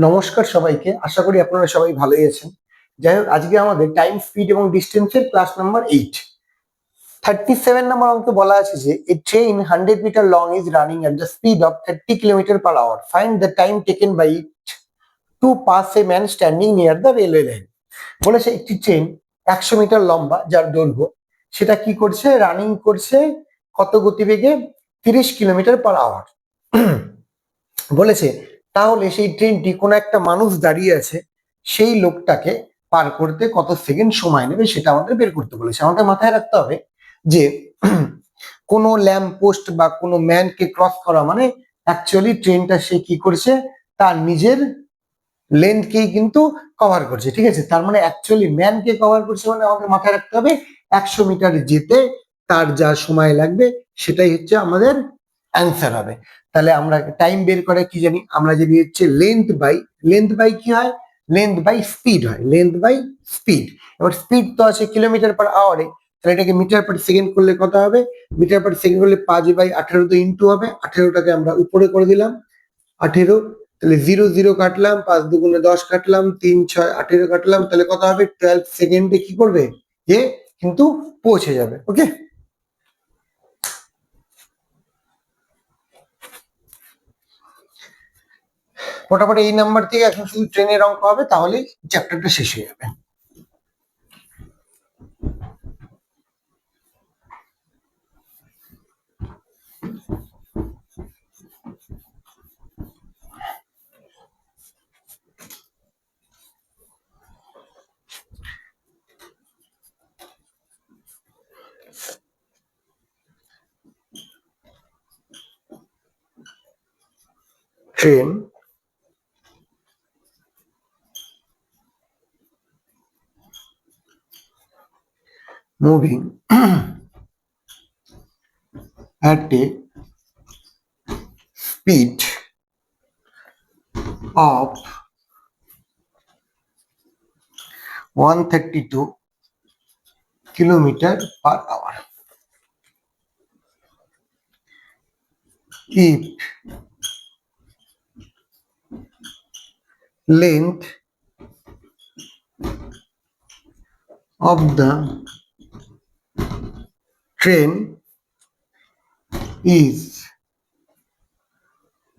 নমস্কার সবাইকে, আশা করি আপনারা সবাই ভালোই আছেন। যাই হোক, আজকে আমাদের টাইম, স্পিড এবং ডিস্টেন্সের ক্লাস নাম্বার 8। 37 নম্বর অঙ্কে বলা আছে যে a train 100 metre long is running at the speed of 30 kilometre per hour. Find the time taken by it to pass a man standing near the railway line. বলেছে একটি train 100 metre লম্বা, যার দৈর্ঘ্য, সেটা কি করছে, রানিং করছে কত গতিবেগে? 30 কিলোমিটার পার আওয়ার। বলেছে তাহলে সেই ট্রেনটি কোনো একটা মানুষ দাঁড়িয়ে আছে, সেই লোকটাকে পার করতে কত সেকেন্ড সময় নেবে সেটা আমাদের বের করতে বলেছে। আমাদের মাথায় রাখতে হবে যে কোনো ল্যাম্প পোস্ট বা কোনো ম্যানকে ক্রস করা মানে অ্যাকচুয়ালি ট্রেনটা সে কি করছে, তার নিজের লেন্থকেই কিন্তু কভার করছে। ঠিক আছে, তার মানে অ্যাকচুয়ালি ম্যানকে কভার করছে, মানে আমাদের মাথায় রাখতে হবে 100 মিটার যেতে তার যা সময় লাগবে সেটাই হচ্ছে আমাদের অ্যান্সার হবে। তাহলে আমরা টাইম বের করে কি জানি, আমরা জানি হচ্ছে লেন্থ বাই কি হয়, লেন্থ বাই স্পিড হয়, লেন্থ বাই স্পিড। এবার স্পিড তো আছে কিলোমিটার পার আওয়ারে, তাহলে এটাকে মিটার পার সেকেন্ড করলে কত হবে? মিটার পার সেকেন্ড করলে 5/18 তো ইন্টু হবে, 18টাকে আমরা উপরে করে দিলাম 18, তাহলে 0 0 কাটলাম, 5 2 10 কাটলাম, 3 6 18 কাটলাম, তাহলে কত হবে? 12 সেকেন্ডে কি করবে, এ কিন্তু পৌঁছে যাবে। ওকে, মোটামুটি এই নাম্বার থেকে এখন শুধু ট্রেনের অঙ্ক হবে, তাহলেই চ্যাপ্টারটা শেষ হয়ে যাবে। Train moving at a speed of 132 kilometer per hour. If length of the train is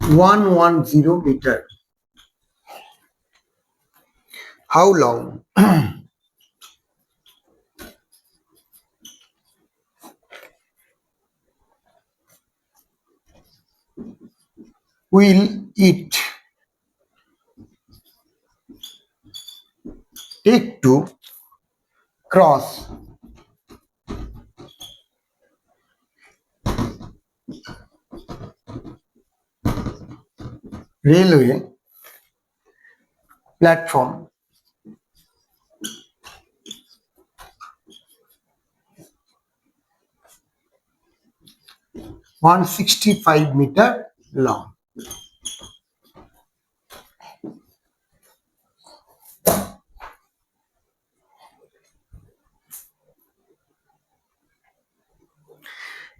110 meter, how long will it take to cross railway platform 165 meter long?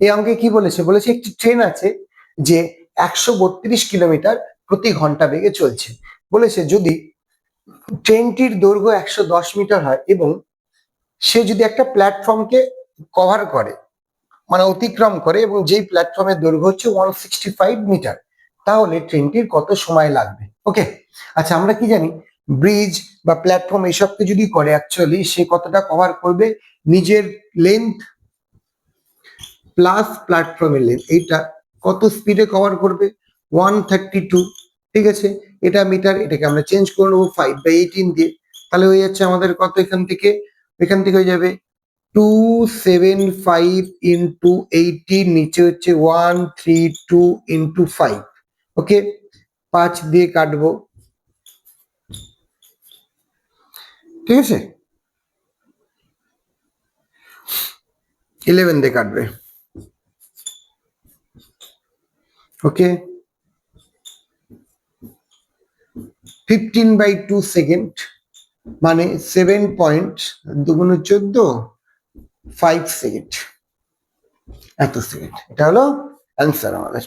এই অঙ্কে কি বলেছে, বলেছে একটি ট্রেন আছে যে 132 কিলোমিটার প্রতি ঘন্টা বেগে চলছে। বলেছে যদি ট্রেনটির দৈর্ঘ্য 110 মিটার হয় এবং সে যদি একটা প্ল্যাটফর্মকে কভার করে মানে অতিক্রম করে, এবং যেই প্ল্যাটফর্মের দৈর্ঘ্য হচ্ছে 165 মিটার, তাহলে ট্রেনটির কত সময় লাগবে? ওকে, আচ্ছা, আমরা কি জানি ব্রিজ বা প্ল্যাটফর্ম এইসবকে যদি করে অ্যাকচুয়ালি সে কতটা কভার করবে? নিজের লেন্থ প্লাস প্ল্যাটফর্মের লেন্থ, এইটা কত স্পিডে কভার করবে? 132। ঠিক আছে, এটা মিটার, এটাকে আমরা চেঞ্জ করে নেবো 5/18 দিয়ে, তাহলে হয়ে যাচ্ছে আমাদের কত? এখান থেকে হয়ে যাবে 275 ইন্টু 18, নিচে হচ্ছে 132 ইন্টু 5। ওকে, 5 দিয়ে কাটবো, ঠিক আছে, 11 দিয়ে কাটবে। ওকে, 15/2 সেকেন্ড মানে 7.2 5 সেকেন্ড, এত সেকেন্ড। এটা হলো অ্যান্সার আমাদের।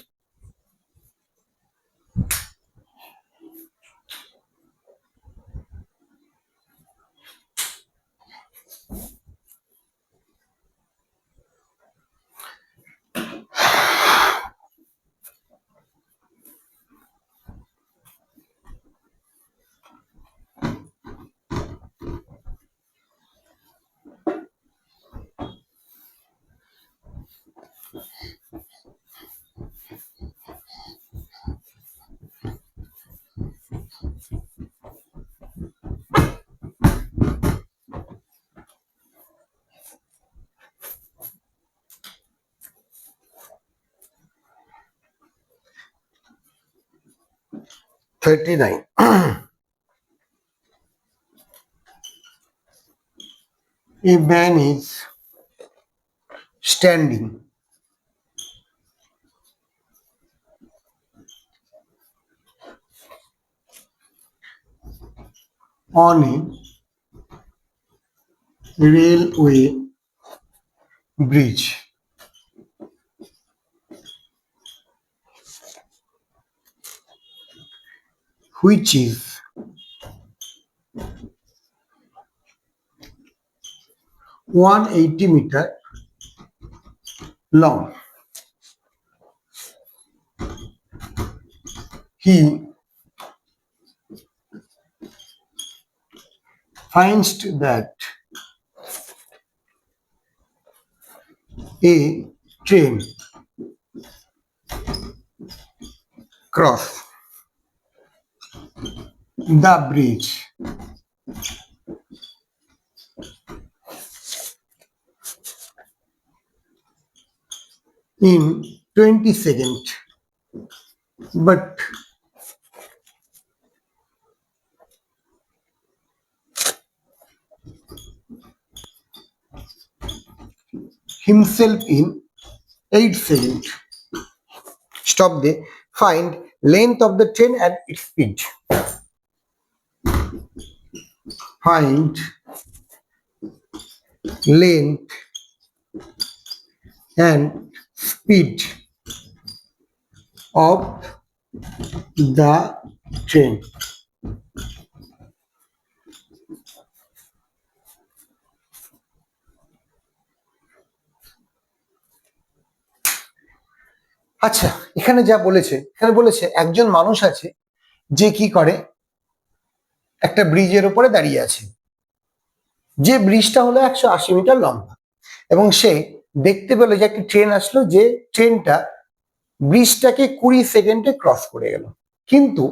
39. A man is standing on a railway bridge. Which is 180 meter long. He finds that a train cross the bridge in 20 seconds, but himself in 8 seconds. Stop there. Find length of the train and its speed. Find length and speed of the train. আচ্ছা, এখানে যা বলেছে, এখানে বলেছে একজন মানুষ আছে যে কি করে, একটা ব্রিজের উপরে দাঁড়িয়ে আছে, যে ব্রিজটা হলো 180 মিটার লম্বা, এবং সে দেখতে পেলো যে একটা ট্রেন আসলো, যে ট্রেনটা ব্রিজটাকে 20 সেকেন্ডে ক্রস করে গেল, কিন্তু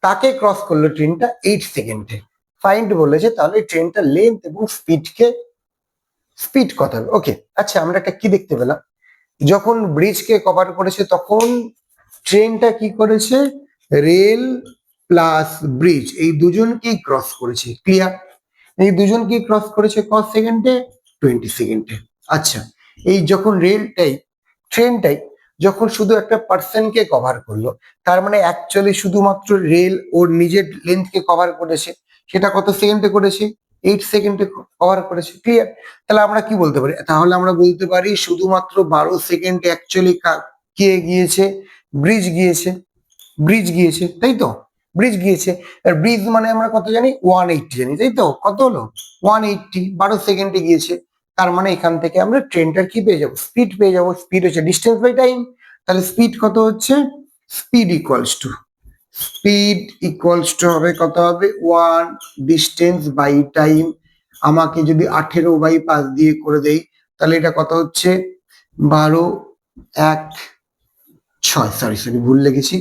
তাকে ক্রস করলো ট্রেনটা 8 সেকেন্ডে। ফাইন্ড বলেছে, তাহলে ট্রেনটা লেন্থ এবং স্পিড কত হবে। ওকে, আচ্ছা, আমরা একটা কি দেখতে পেলাম, যখন ব্রিজকে কভার করেছে তখন ট্রেনটা কি করেছে, রেল প্লাস ব্রিজ এই দুজনকেই ক্রস করেছে। ক্লিয়ার? এই দুজনকেই ক্রস করেছে কত সেকেন্ডে? 20 সেকেন্ডে। আচ্ছা, এই যখন ট্রেনটাই যখন শুধু একটা পার্সনকে কভার করলো, তার মানে অ্যাকচুয়ালি শুধুমাত্র রেল ওর নিজের লেন্থকে কভার করেছে, সেটা কত সেকেন্ডে করেছে? 8 সেকেন্ডে কভার করেছে। ক্লিয়ার? তাহলে আমরা কি বলতে পারি? তাহলে আমরা বলতে পারি শুধুমাত্র 12 সেকেন্ডে অ্যাকচুয়ালি কে গিয়েছে? ব্রিজ গিয়েছে, তাই তো? ব্রিজ গিয়েছে। আর ব্রিজ মানে আমরা কত জানি? 180 জানি, তাই তো? কত হলো? 180, 12 সেকেন্ডে গিয়েছে। তার মানে এখান থেকে আমরা ট্রেনটার কি পেয়ে যাবো? স্পিড পেয়ে যাবো। স্পিড হচ্ছে ডিস্টেন্স বাই টাইম। তাহলে স্পিড কত হচ্ছে? স্পিড ইকুয়ালস টু হবে কত হবে? 1 ডিস্টেন্স বাই টাইম। আমাকে যদি 18/5 দিয়ে করে দেই, তাহলে এটা কত হচ্ছে? 12 1 6, সরি ভুল লিখেছি,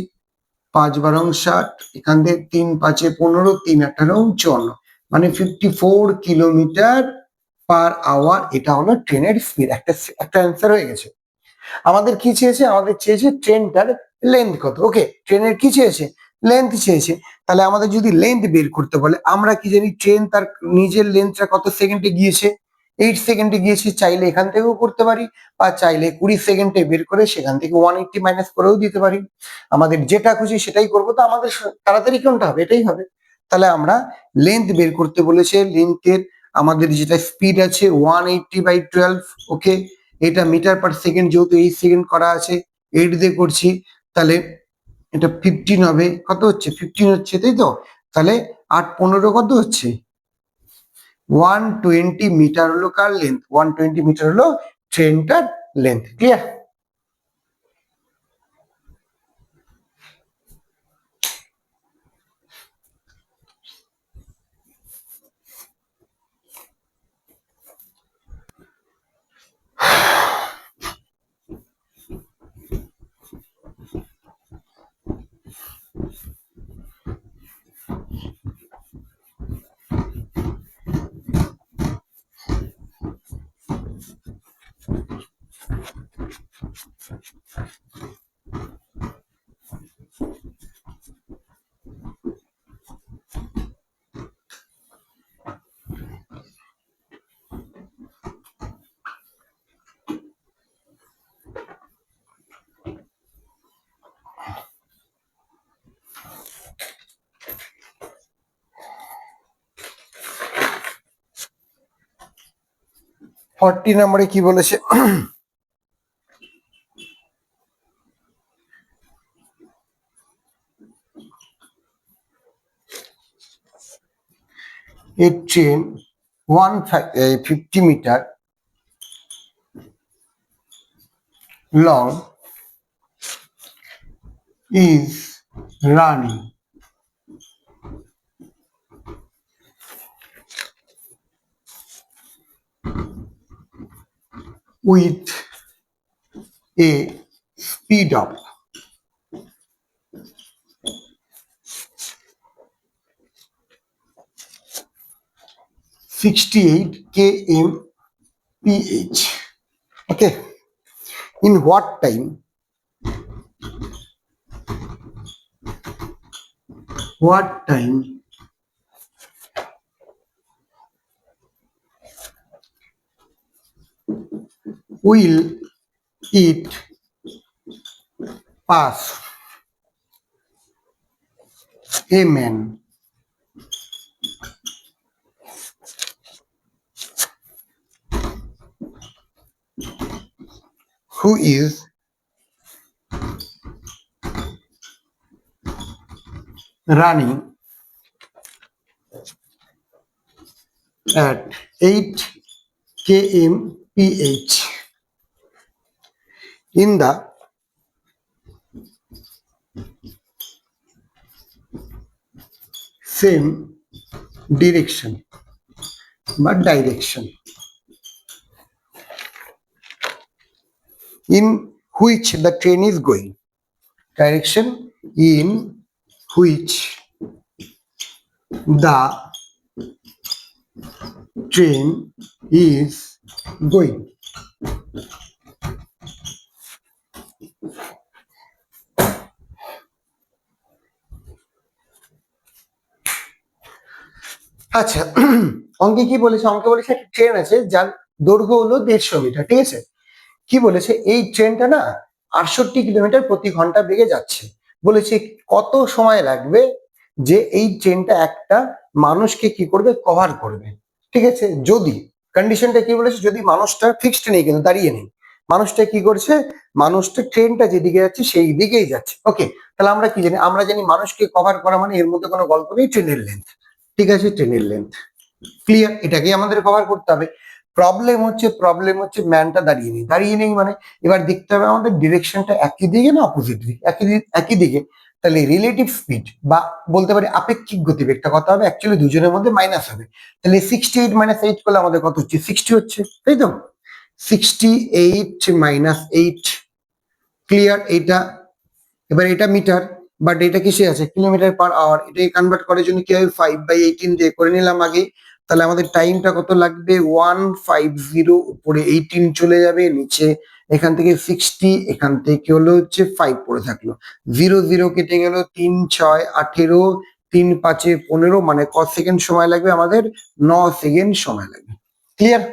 5 12 60, এখান থেকে 3 5 15, 3 18 54, মানে 54 কিলোমিটার পার আওয়ার। এটা হলো ট্রেনের স্পিড। একটা অ্যান্সার হয়ে গেছে। আমাদের কি চেয়েছে? আমাদের চেয়েছে ট্রেনটার লেন্থ কত। ওকে, ট্রেনের কি চেয়েছে? লেন্থ চেয়েছে। তাহলে আমাদের যদি লেন্থ বের করতে বলে, আমরা কি জানি? ট্রেন তার নিজের লেন্থটা কত সেকেন্ডে গিয়েছে? 8 সেকেন্ডে গিয়েছে। চাইলে এখান থেকেও করতে পারি, বা চাইলে 20 সেকেন্ডে বের করে সেখান থেকে 180 মাইনাস করেও দিতে পারি। আমাদের যেটা খুশি সেটাই করবো। তো আমাদের তাড়াতাড়ি কোনটা হবে? এটাই হবে। তাহলে আমরা লেন্থ বের করতে বলেছে। লেন্থের আমাদের যেটা স্পিড আছে 180/12। ওকে, এটা মিটার পার সেকেন্ড, যেহেতু 8 সেকেন্ড করা আছে, 8 দিয়ে করছি, তাহলে এটা 15 হবে। কত হচ্ছে? 15 হচ্ছে, তাই তো? তাহলে 8 15 কত হচ্ছে? 120 মিটার হলো কার লেন্থ? 120 মিটার হলো ট্রেনটার লেন্থ। ক্লিয়ার? 40 নম্বরে কি বলেছে? A train 150 meter long is running with a speed of 68 kmph. Okay. In what time? What time will it pass a man who is running at 8 kmph in the same direction but direction in which the train is going. Direction in which the train is going. আচ্ছা, অঙ্কে কি বলেছে? অঙ্কে বলেছে একটা train আছে যার দৈর্ঘ্য হলো 150 মিটার, ঠিক আছে? কি বলেছে? এই ট্রেনটা না 68 কিলোমিটার প্রতি ঘন্টা বেগে যাচ্ছে। বলেছে কত সময় লাগবে যে এই ট্রেনটা একটা মানুষকে কি করবে, কভার করবে, ঠিক আছে? যদি কন্ডিশনটা কি বলেছে, যদি মানুষটা ফিক্সড নেই, কিন্তু দাঁড়িয়ে নেই, মানুষটা কি করছে, মানুষটা ট্রেনটা যেদিকে যাচ্ছে সেই দিকেই যাচ্ছে। ওকে, তাহলে আমরা কি জানি? আমরা জানি মানুষকে কভার করা মানে এর মধ্যে কোনো গল্প নেই, ট্রেনের লেন্থ, ঠিক আছে? ট্রেনের লেন্থ ক্লিয়ার, এটাকে আমাদের কভার করতে হবে। প্রবলেম হচ্ছে ম্যানটা দাঁড়িয়ে নেই মানে এবার দেখতে হবে আমাদের ডিরেকশনটা একই দিকে না অপোজিট দিকে। একই দিকে, তাহলে রিলেটিভ স্পিড বা বলতে পারি আপেক্ষিক গতিবেগটা কত হবে? অ্যাকচুয়ালি দুজনের মধ্যে মাইনাস হবে। তাহলে 68 মাইনাস 8 করলে আমাদের কত হচ্ছে? 60 হচ্ছে, তাই তো? 68 মাইনাস 8, ক্লিয়ার এইটা? এবার এটা মিটার, বাট এটা কিসে আছে? Kilometre per hour. এটাকে কনভার্ট করার জন্য কি হবে? 5/18 দিয়ে করে নিলাম আগে। তাহলে আমাদের টাইমটা কত লাগবে? 150, উপরে 18 চলে যাবে, নিচে এখান থেকে 60, এখান থেকে হলো হচ্ছে 5 পড়ে থাকলো, 0 0 কেটে গেল, 3 6 18, 3 5 15, মানে কত সেকেন্ড সময় লাগবে আমাদের? 9 সেকেন্ড সময় লাগবে। Clear?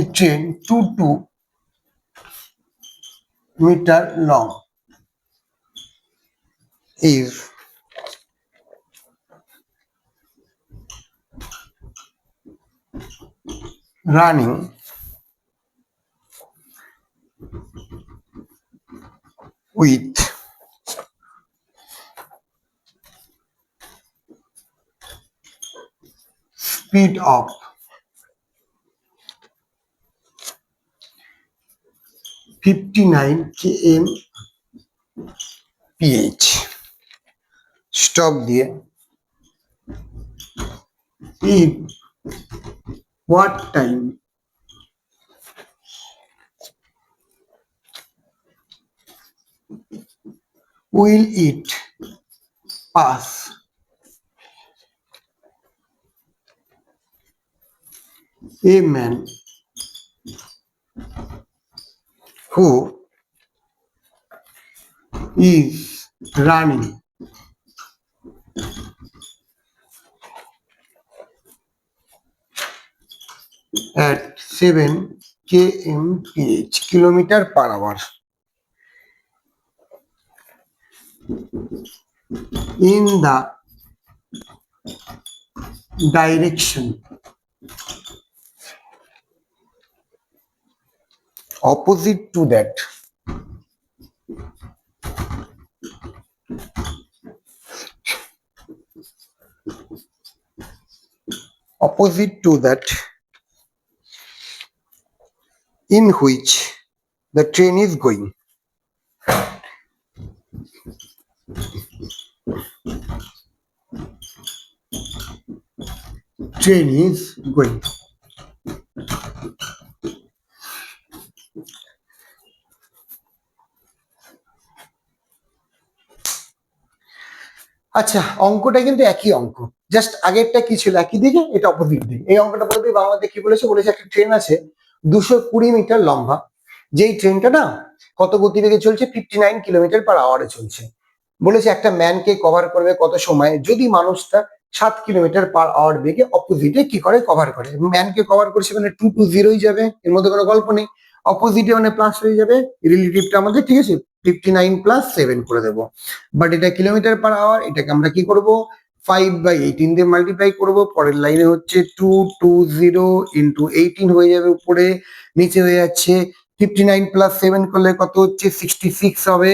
A train 22 meter long is running with speed of 59 km pH stop দিয়ে in what time will it pass a man who is running at 7 kmph kilometer per hour in the direction opposite to that in which the train is going. Train is going. আচ্ছা, অঙ্কটা কিন্তু একই অঙ্ক, just আগেরটা কি ছিল একই দিকে, এটা অপোজিট দিকে। এই অঙ্কটা বলতে বাংলাতে কি বলেছে, একটা ট্রেন আছে 220 মিটার লম্বা, যেই ট্রেনটা না কত গতিবেগে চলছে, 59 কিলোমিটার পার আওয়ারে চলছে। বলেছে একটা ম্যানকে কভার করবে কত সময় যদি মানুষটা 7 কিলোমিটার পার আওয়ার বেগে অপোজিটে কি করে কভার করে। ম্যানকে কভার করছে মানে 2 to 0 যাবে, এর মধ্যে কোনো গল্প নেই। অপোজিটে মানে প্লাস হয়ে যাবে, রিলেটিভটা আমাদের ঠিক আছে 59 প্লাস 7 করে দেবো। বাট এটা কিলোমিটার পার আওয়ার, এটাকে আমরা কি করব 5/18 দিয়ে মাল্টিপ্লাই করব। পরের লাইনে হচ্ছে 220 ইন্টু 18 হয়ে যাবে উপরে, নিচে হয়ে যাচ্ছে 59 প্লাস 7 করলে কত হচ্ছে 66 হবে,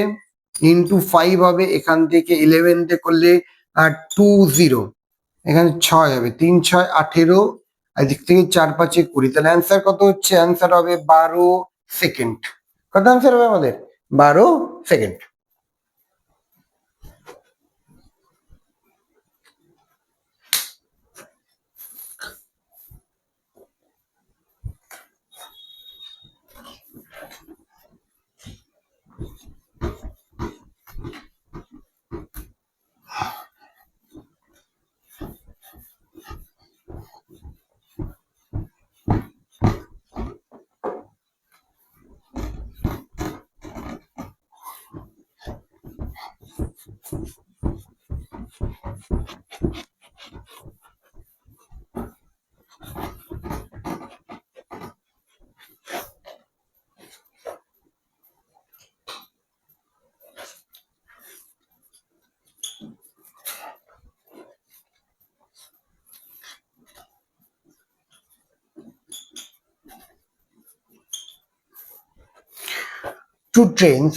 ইন্টু 5 হবে, এখান থেকে 11 তে করলে 20, এখানে 6 হবে, 3 6 18, এদিক থেকে 4 5 20, তাহলে অ্যান্সার কত হচ্ছে, অ্যান্সার হবে 12 সেকেন্ড। কত অ্যান্সার হবে আমাদের 12 second. Two trains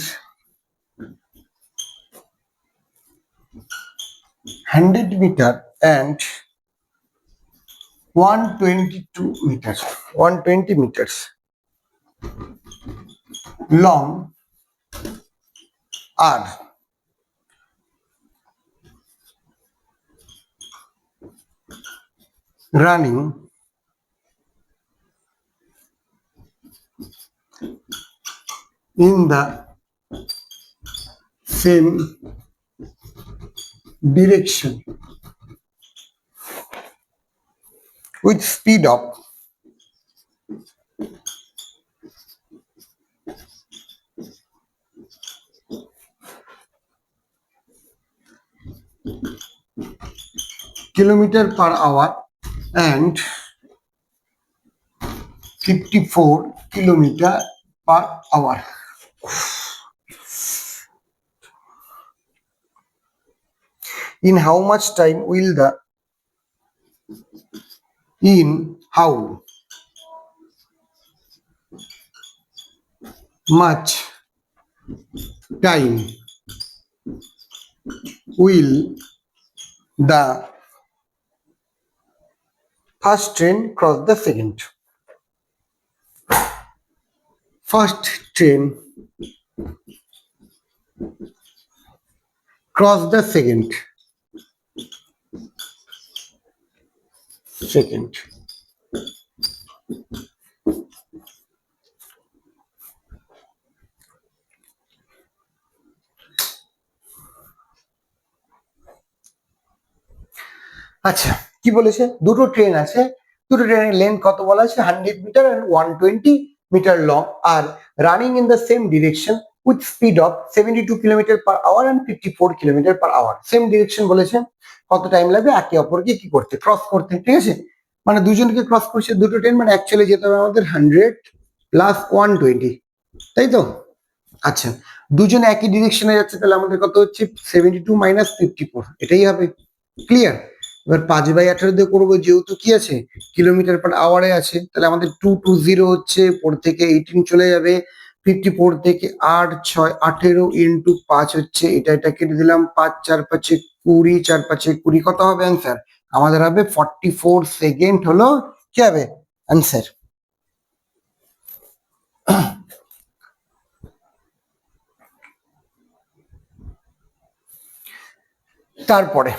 100 meter and 120 meters long are running in the same direction with speed of 100 km/h and 54 km/h. In how much time will the how much time will the first train cross the second? First train cross the second আচ্ছা, কি বলেছে? দুটো train আছে, দুটো ট্রেনের length কত বলা আছে? 100 মিটার and 120 মিটার লং, আর running in the same direction with speed of 72 kilometre per hour and 54 kilometre per hour. Same direction বলেছে, কত টাইম লাগবে একে অপরকে কি করতে? ক্রস করতে, ঠিক আছে? মানে দুজনকে ক্রস করছে দুটো ট্রেন, মানে অ্যাকচুয়ালি যেতে হবে আমাদের 100 প্লাস 120, তাই তো? আচ্ছা, দুজন একই ডিরেকশনে যাচ্ছে, তাহলে আমাদের কত হচ্ছে? 72 মাইনাস 54, এটাই হবে। ক্লিয়ার? এবার 5/18 দিয়ে করবো, যেহেতু কি আছে কিলোমিটার পার আওয়ারে আছে, তাহলে আমাদের 220 হচ্ছে, 4 থেকে 18 চলে যাবে, 54 থেকে 8 6 18 ইন্টু 5 হচ্ছে, এটা কেটে দিলাম, 5 4 5 20, 4 5 20, কত হবে অ্যান্সার? আমাদের হবে 44 সেকেন্ড হলো কি হবে অ্যান্সার। তারপরে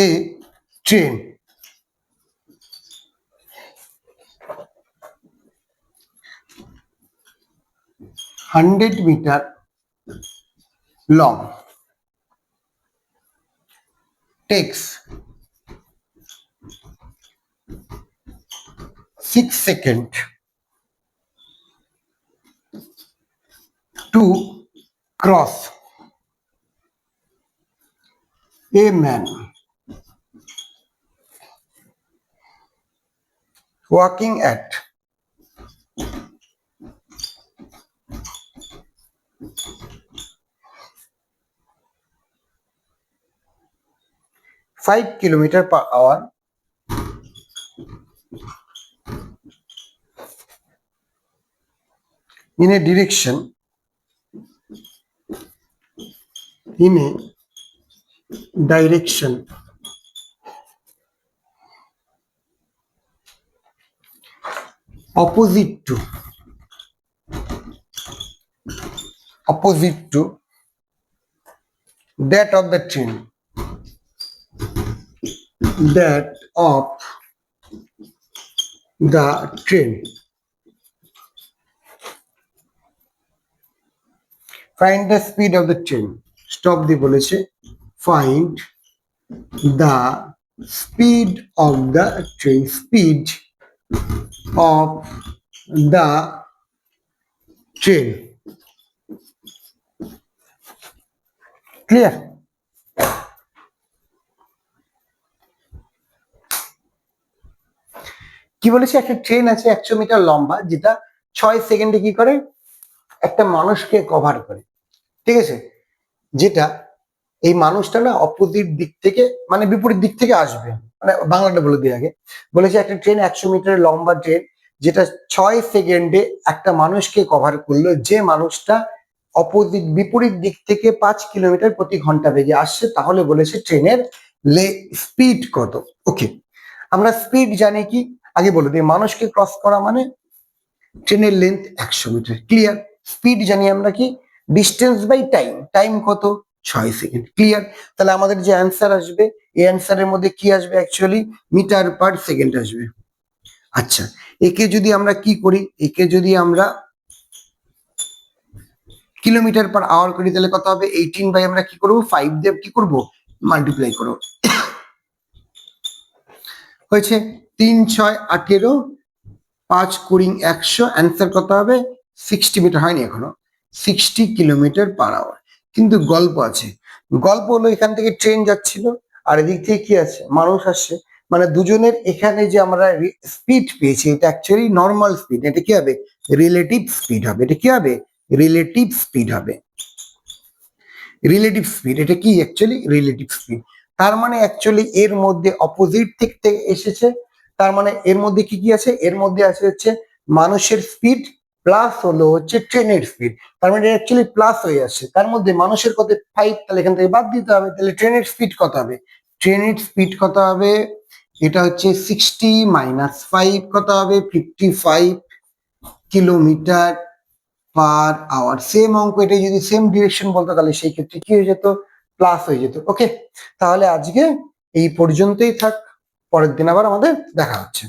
a train hundred meter long takes 6 seconds to cross a man walking at 5 kilometer per hour in a direction opposite to that of the train, find the speed of the train. Stop দিয়ে বলেছে find the speed of the train, clear? কি বলেছে? একটা train আছে 100 metre লম্বা, যেটা 6 সেকেন্ডে কি করে? একটা মানুষকে কভার করে, ঠিক আছে? যেটা এই মানুষটা না অপোজিট দিক থেকে, মানে বিপরীত দিক থেকে আসবে, মানে বাংলাটা বলে দিই আগে। বলেছে একটা ট্রেন 100 মিটারের লম্বা ট্রেন, যেটা 6 সেকেন্ডে একটা মানুষকে কভার করলো, যে মানুষটা বিপরীত দিক থেকে 5 কিলোমিটার প্রতি ঘন্টা বেগে আসছে, তাহলে বলেছে ট্রেনের স্পিড কত। ওকে, আমরা স্পিড জানি কি, আগে বলে দিই। মানুষকে ক্রস করা মানে ট্রেনের লেন্থ 100 মিটার, ক্লিয়ার? স্পিড জানি আমরা কি, ডিস্টেন্স বাই টাইম কত? 6 সেকেন্ড, ক্লিয়ার? তাহলে আমাদের যে অ্যান্সার আসবে, এই অ্যান্সারের মধ্যে কি আসবে? অ্যাকচুয়ালি মিটার পার সেকেন্ড আসবে। আচ্ছা, একে যদি আমরা কি করি, একে যদি আমরা কিলোমিটার পার আওয়ার করি, তাহলে কত হবে? 18 বাই আমরা কি করবো? 5 দিয়ে কি করব? মাল্টিপ্লাই করব। হয়েছে 3 6 18, 5 20 100, অ্যান্সার কত হবে? 60 মিটার, হয়নি এখনো, 60 কিলোমিটার পার আওয়ার। কিন্তু গল্প আছে, গল্প হলো এখান থেকে ট্রেন যাচ্ছিল, আর এদিক থেকে কি আছে? মানুষ আসছে, মানে দুজনের এখানে যে আমরা স্পিড পেয়েছি এটা অ্যাকচুয়ালি নর্মাল স্পিড, এটা কি হবে রিলেটিভ স্পিড হবে, এটা কি হবে রিলেটিভ স্পিড হবে, রিলেটিভ স্পিড, এটা কি অ্যাকচুয়ালি রিলেটিভ স্পিড। তার মানে অ্যাকচুয়ালি এর মধ্যে অপোজিট দিক থেকে এসেছে, তার মানে এর মধ্যে কি কি আছে, এর মধ্যে আছে হচ্ছে মানুষের স্পিড প্লাস হলো হচ্ছে ট্রেনের স্পিড, তার মানে অ্যাকচুয়ালি প্লাস হয়ে আসছে, তার মধ্যে মানুষের কত 5, তাহলে এখান থেকে বাদ দিতে হবে, তাহলে ট্রেনের স্পিড কত হবে, ট্রেনের স্পিড কত হবে, এটা হচ্ছে 60 - 5 কত হবে 55 কিলোমিটার পার আওয়ার। সেম অঙ্ক, এটা যদি সেম ডিরেকশন বলতো তাহলে সেই ক্ষেত্রে কি হয়ে যেত প্লাস হয়ে যেত। ওকে, তাহলে আজকে এই পর্যন্তই থাক, পরের দিন আবার আমাদের দেখা হচ্ছে।